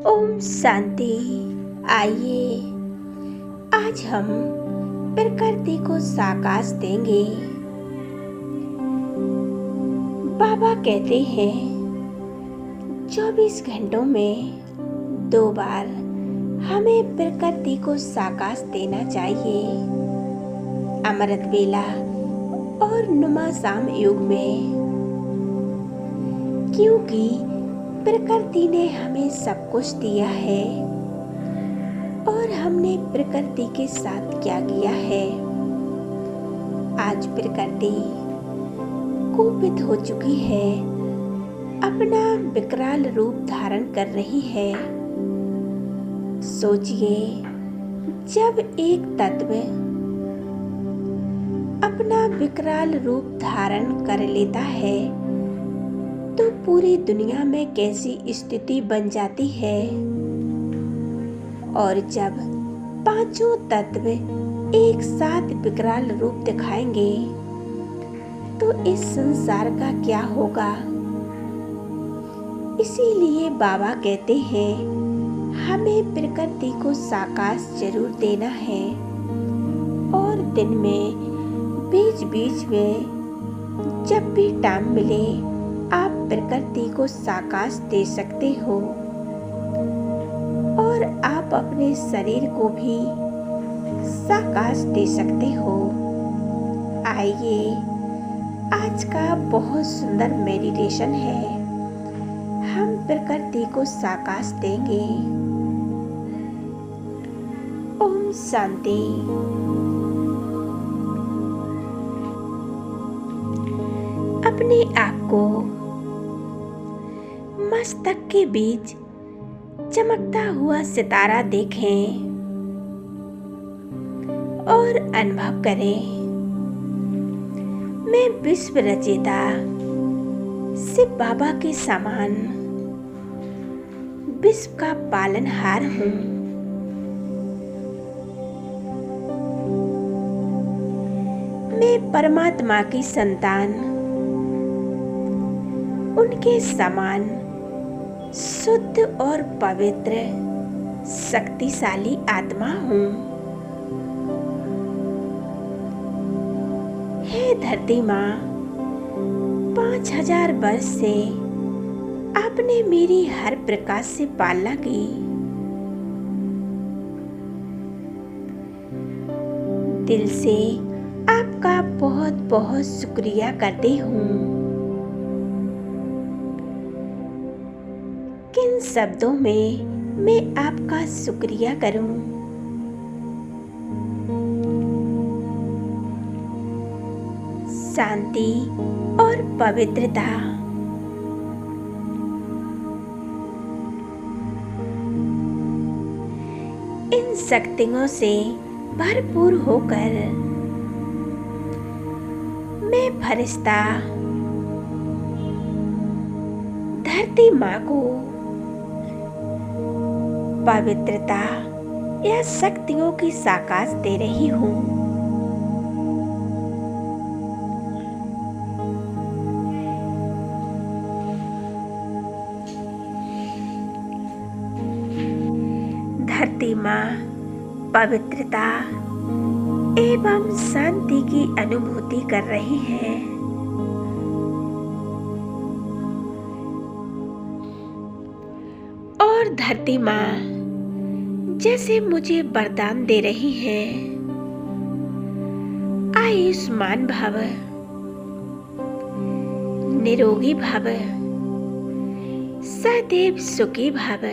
ओम शांति। आइए आज हम प्रकृति को साकाश देंगे। बाबा कहते हैं 24 घंटों में 2 बार हमें प्रकृति को साकाश देना चाहिए। अमृत वेला और नुमा शाम युग में, क्योंकि प्रकृति ने हमें सब कुछ दिया है और हमने प्रकृति के साथ क्या किया है। आज प्रकृति कुपित हो चुकी है, अपना विकराल रूप धारण कर रही है। सोचिए, जब एक तत्व अपना विकराल रूप धारण कर लेता है तो पूरी दुनिया में कैसी स्थिति बन जाती है। और जब पांचों तत्व एक साथ विकराल रूप दिखाएंगे तो इस संसार का क्या होगा। इसीलिए बाबा कहते हैं हमें प्रकृति को साकाश जरूर देना है और दिन में बीच बीच में जब भी टाइम मिले आप प्रकृति को साकाश दे सकते हो और आप अपने शरीर को भी साकाश दे सकते हो। आइए, आज का बहुत सुंदर मेडिटेशन है। हम प्रकृति को साकाश देंगे। ओम शांति। अपने आप को मस्तक के बीच चमकता हुआ सितारा देखें और अनुभव करें, मैं विश्व रचयिता शिव बाबा के समान विश्व का पालनहार हूँ। मैं परमात्मा की संतान, उनके समान शुद्ध और पवित्र शक्तिशाली आत्मा हूँ। हे धरती माँ, 5000 वर्ष से आपने मेरी हर प्रकार से पालना की। दिल से आपका बहुत बहुत शुक्रिया करती हूँ। किन शब्दों में मैं आपका शुक्रिया करूं। शांति और पवित्रता। इन शक्तियों से भरपूर होकर मैं फरिश्ता धरती माँ को पवित्रता या शक्तियों की साकाश दे रही हूँ। धरती माँ पवित्रता एवं शांति की अनुभूति कर रही है। और धरती माँ जैसे मुझे वरदान दे रही है, आयुष्मान भव, निरोगी भव, सदैव सुखी भव।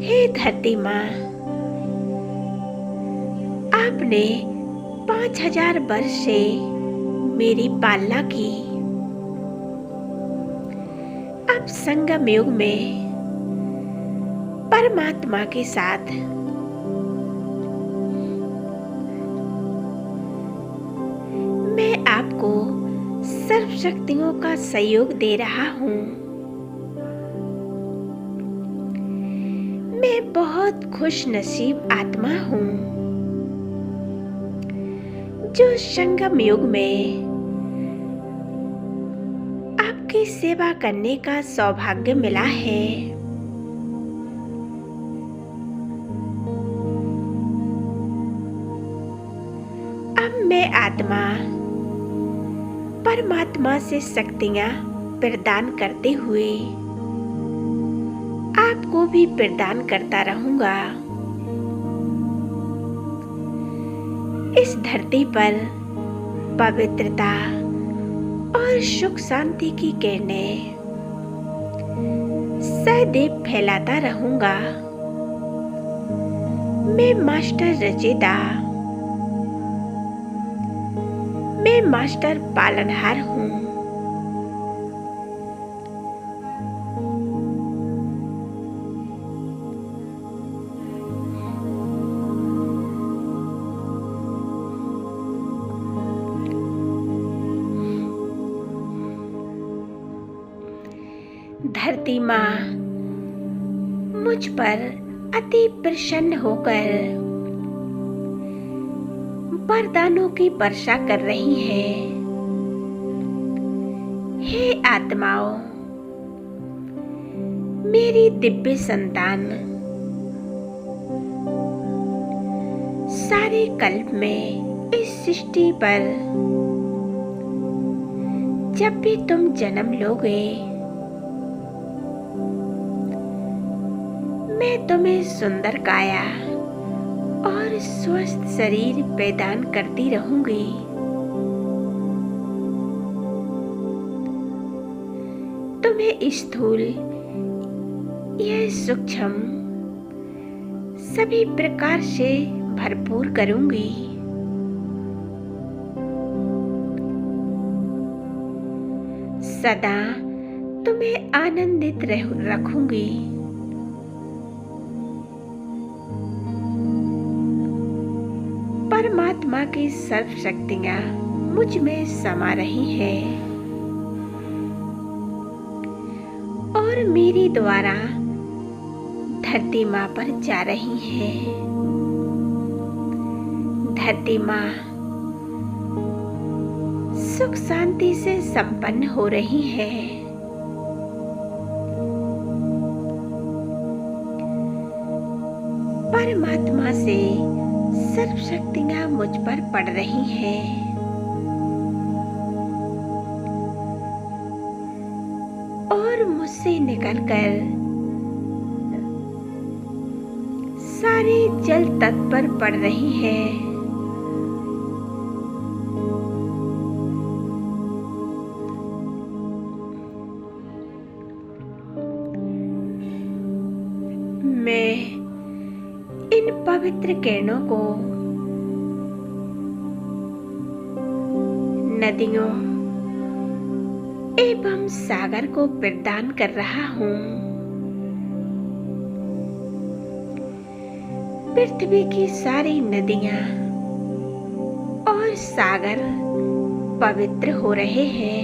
हे धरती माँ, आपने 5000 वर्ष से मेरी पालना की। अब संगम युग में परमात्मा के साथ मैं आपको सर्व शक्तियों का सहयोग दे रहा हूँ। मैं बहुत खुश नसीब आत्मा हूँ जो संगम युग में की सेवा करने का सौभाग्य मिला है। अब मैं आत्मा परमात्मा से शक्तियां प्रदान करते हुए आपको भी प्रदान करता रहूंगा। इस धरती पर पवित्रता और सुख शांति की किरणें सदैव फैलाता रहूंगा। मैं मास्टर रचेता, मैं मास्टर पालनहार हूँ। धरती माँ मुझ पर अति प्रसन्न होकर वरदानों की वर्षा कर रही है। हे आत्माओं, मेरी दिव्य संतान, सारे कल्प में इस सृष्टि पर जब भी तुम जन्म लोगे, मैं तुम्हें सुंदर काया और स्वस्थ शरीर प्रदान करती रहूंगी। तुम्हें स्थूल यह सूक्ष्म सभी प्रकार से भरपूर करूंगी। सदा तुम्हें आनंदित रखूंगी। परमात्मा की सर्व शक्तियां मुझ में समा रही हैं और मेरे द्वारा धरती माँ पर जा रही हैं। धरती माँ सुख शांति से संपन्न हो रही है। परमात्मा से सर्व शक्तियां मुझ पर पड़ रही हैं। और मुझसे निकलकर सारे जल तट पर पड़ रही हैं। मैं इन पवित्र किरणों को नदियों एवं सागर को प्रदान कर रहा हूँ। पृथ्वी की सारी नदियाँ और सागर पवित्र हो रहे हैं।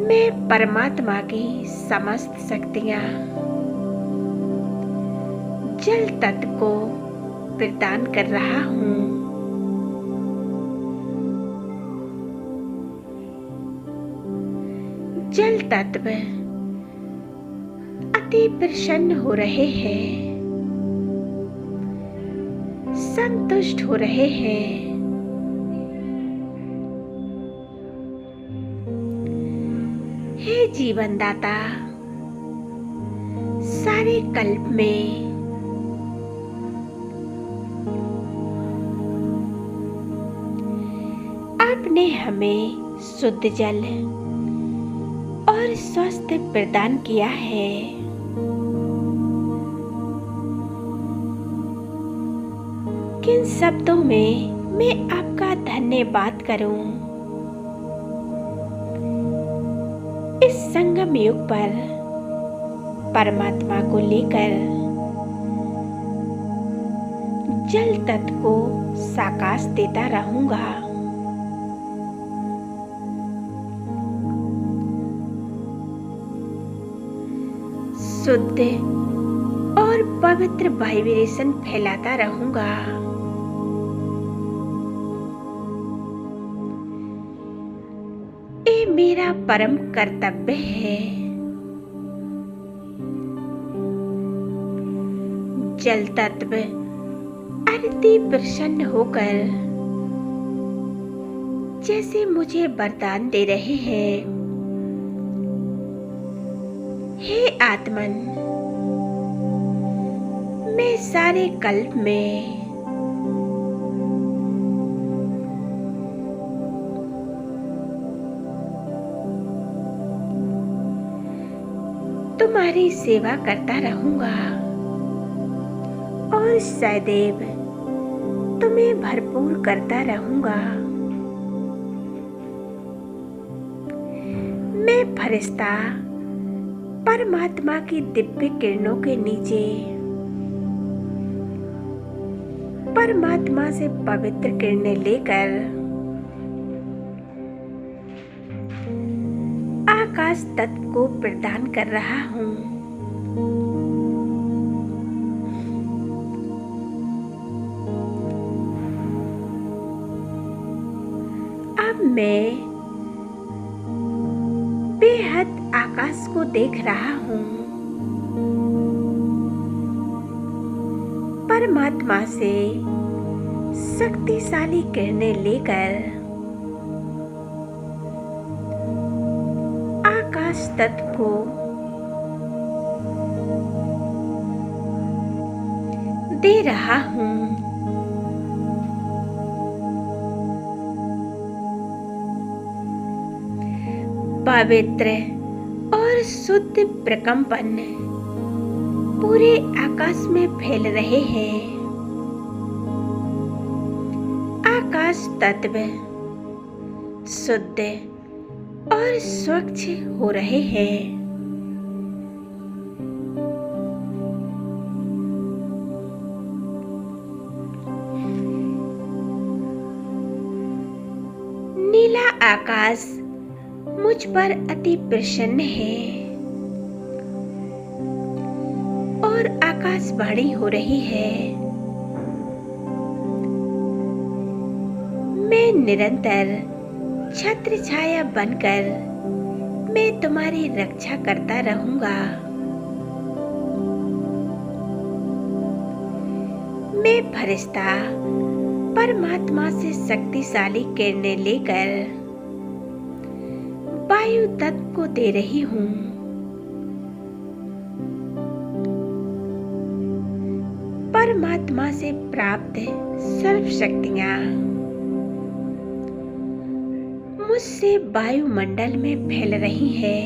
मैं परमात्मा की समस्त शक्तियाँ जल तत्व को प्रदान कर रहा हूँ। जल तत्व अति प्रसन्न हो रहे हैं, संतुष्ट हो रहे हैं। हे जीवनदाता, सारे कल्प में आपने हमें शुद्ध जल और स्वास्थ्य प्रदान किया है। किन शब्दों में मैं आपका धन्यवाद करूं? इस संगम युग पर परमात्मा को लेकर जल तत्व को साकाश देता रहूंगा। शुद्ध और पवित्र वाइब्रेशन फैलाता रहूंगा। ये मेरा परम कर्तव्य है। जल तत्व अति प्रसन्न होकर जैसे मुझे वरदान दे रहे हैं, हे आत्मन, मैं सारे कल्प में तुम्हारी सेवा करता रहूंगा और सदैव तुम्हें भरपूर करता रहूंगा। मैं फरिश्ता परमात्मा की दिव्य किरणों के नीचे परमात्मा से पवित्र किरणें लेकर आकाश तत्व को प्रदान कर रहा हूँ। अब मैं बेहद आकाश को देख रहा हूँ। परमात्मा से शक्तिशाली किरणें लेकर आकाश तत्व को दे रहा हूँ। पवित्र और शुद्ध प्रकंपन पूरे आकाश में फैल रहे हैं। आकाश तत्व शुद्ध और स्वच्छ हो रहे हैं। नीला आकाश मुझ पर अति प्रसन्न है और आकाशवाणी हो रही है। मैं निरंतर छत्र छाया बनकर मैं तुम्हारी रक्षा करता रहूंगा। मैं फरिश्ता परमात्मा से शक्तिशाली किरणें लेकर वायु तत्व को दे रही हूँ। परमात्मा से प्राप्त सर्व शक्तियाँ मुझसे वायुमंडल में फैल रही हैं।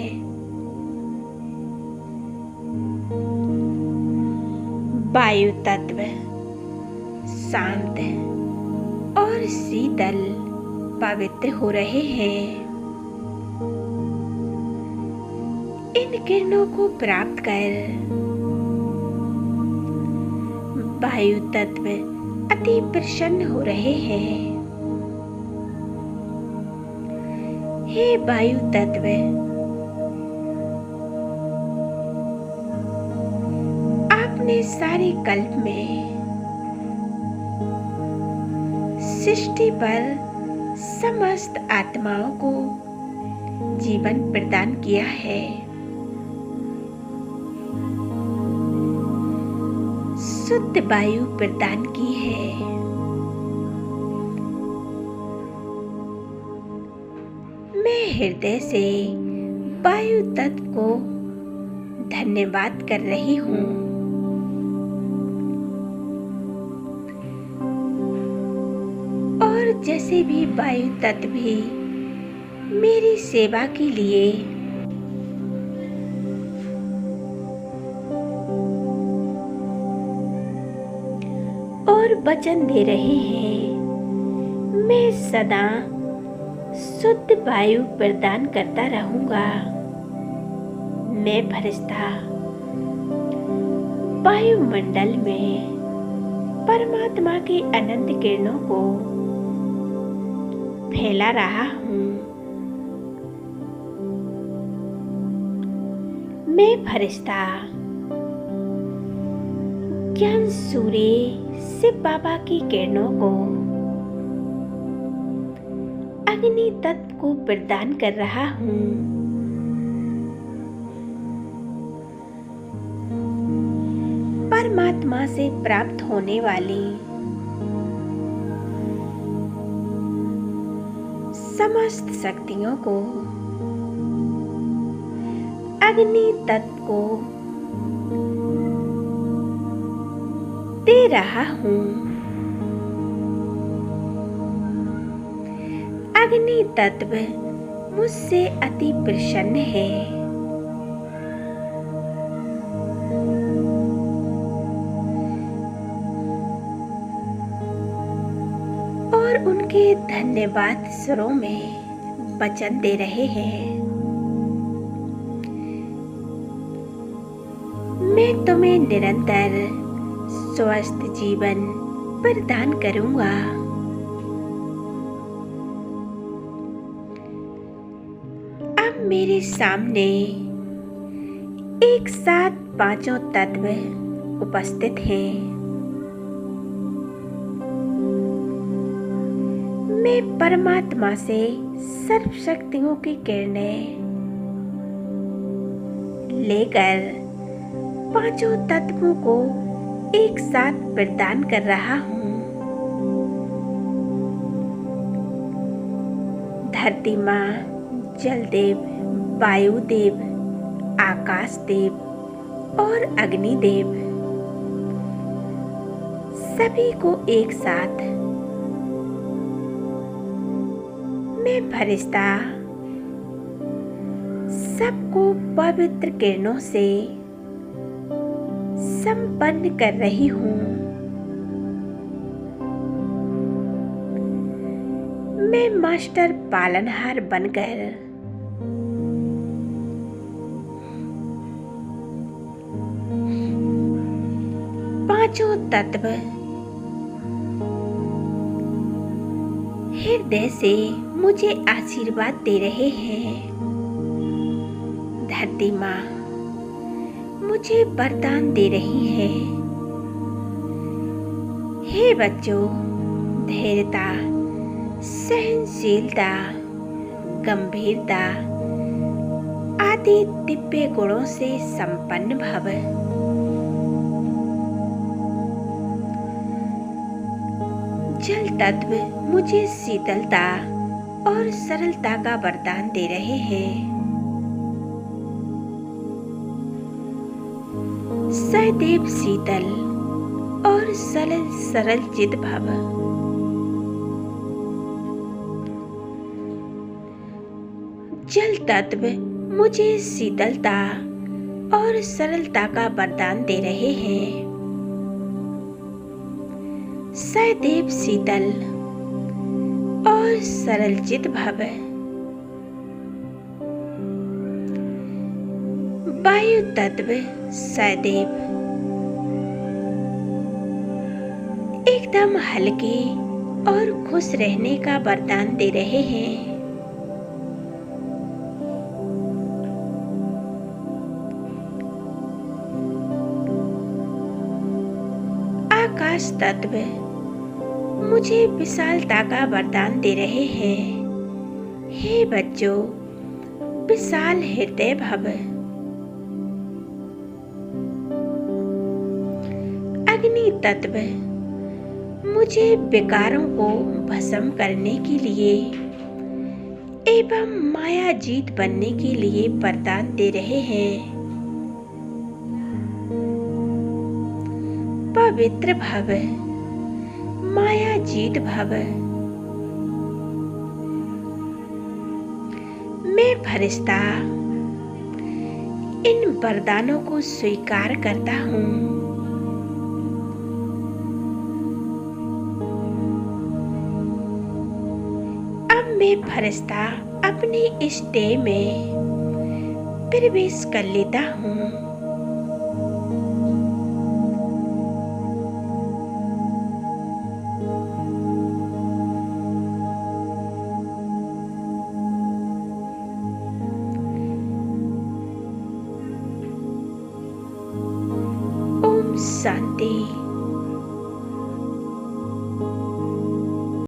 वायु तत्व शांत और शीतल पवित्र हो रहे हैं। इन किरणों को प्राप्त कर वायु तत्व अति प्रसन्न हो रहे हैं। हे वायु तत्व, आपने सारे कल्प में सृष्टि पर समस्त आत्माओं को जीवन प्रदान किया है। शुद्ध वायु प्रदान की है। मैं हृदय से वायु तत्व को धन्यवाद कर रही हूँ। और जैसे भी वायु तत्व भी मेरी सेवा के लिए और वचन दे रहे हैं, मैं सदा शुद्ध वायु प्रदान करता रहूंगा। मैं फरिश्ता वायुमंडल में परमात्मा की अनंत किरणों को फैला रहा हूँ। मैं फरिश्ता ज्ञान सूर्य शिव बाबा की किरणों को अग्नि तत्व को प्रदान कर रहा हूँ। परमात्मा से प्राप्त होने वाली समस्त शक्तियों को अग्नि तत्व को दे रहा हूँ। अग्नि तत्व मुझसे अति प्रसन्न है। और उनके धन्यवाद स्वरों में वचन दे रहे हैं, मैं तुम्हें निरंतर स्वस्थ जीवन प्रदान करूंगा। अब मेरे सामने एक साथ पांचों तत्व उपस्थित हैं। मैं परमात्मा से सर्व शक्तियों की किरणें लेकर पांचों तत्वों को एक साथ प्रदान कर रहा हूँ। धरती माँ, जल देव, वायु देव, आकाश देव और अग्नि देव सभी को एक साथ मैं फरिश्ता सबको पवित्र किरणों से संपन्न कर रही हूँ। मैं मास्टर पालनहार बनकर पांचों तत्व हृदय से मुझे आशीर्वाद दे रहे हैं। धरती माँ मुझे वरदान दे रही है। हे बच्चों, धैर्यता, सहनशीलता, गंभीरता आदि दिव्य गुणों से संपन्न भव। जल तत्व मुझे शीतलता और सरलता का वरदान दे रहे हैं। सदैव शीतल और सरल चित भव। जल तत्व मुझे शीतलता और सरलता का वरदान दे रहे हैं। सदैव शीतल और सरल चित भव। वायु तत्व सदैव एकदम हल्के और खुश रहने का वरदान दे रहे हैं। आकाश तत्व मुझे विशालता का वरदान दे रहे हैं। हे बच्चों, विशाल हृदय भव। अग्नि तत्व मुझे विकारों को भस्म करने के लिए एवं माया जीत बनने के लिए वरदान दे रहे हैं। पवित्र भव, माया जीत भव। मैं फरिश्ता इन वरदानों को स्वीकार करता हूँ। मैं फरिश्ता अपने इस डे में प्रवेश कर लेता हूँ। ओम शांति।